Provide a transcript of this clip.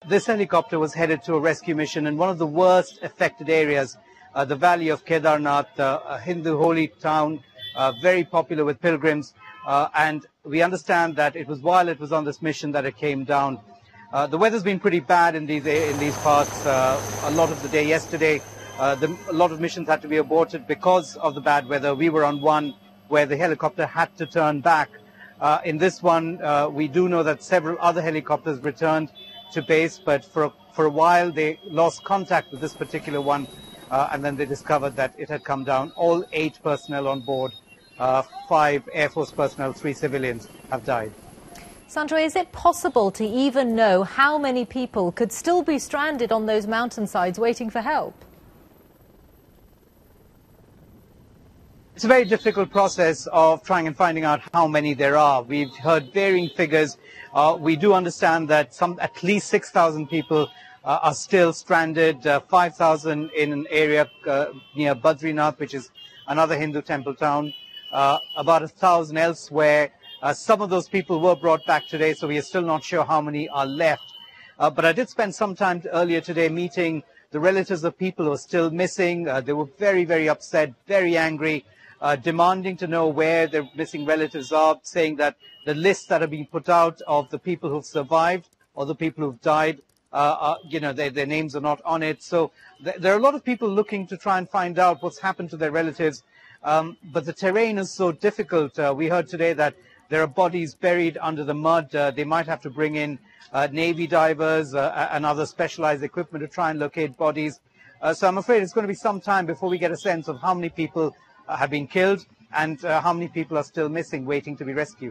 This helicopter was headed to a rescue mission in one of the worst affected areas, the valley of Kedarnath, a Hindu holy town, very popular with pilgrims. And we understand that it was while it was on this mission that it came down. The weather's been pretty bad in these parts. A lot of the day yesterday, a lot of missions had to be aborted because of the bad weather. We were on one where the helicopter had to turn back. In this one, we do know that several other helicopters returned to base, but for a while they lost contact with this particular one, and then they discovered that it had come down. All 8 personnel on board, 5 Air Force personnel, 3 civilians have died. Sandra, is it possible to even know how many people could still be stranded on those mountainsides waiting for help? It's a very difficult process of trying and finding out how many there are. We've heard varying figures. We do understand that at least 6,000 people are still stranded, 5,000 in an area near Badrinath, which is another Hindu temple town, about 1,000 elsewhere. Some of those people were brought back today, so we are still not sure how many are left. But I did spend some time earlier today meeting the relatives of people who are still missing. They were very, very upset, very angry, demanding to know where their missing relatives are, saying that the lists that are being put out of the people who've survived or the people who've died, their names are not on it. So there are a lot of people looking to try and find out what's happened to their relatives. But the terrain is so difficult. We heard today that there are bodies buried under the mud. They might have to bring in Navy divers and other specialized equipment to try and locate bodies. So I'm afraid it's going to be some time before we get a sense of how many people have been killed and how many people are still missing, waiting to be rescued.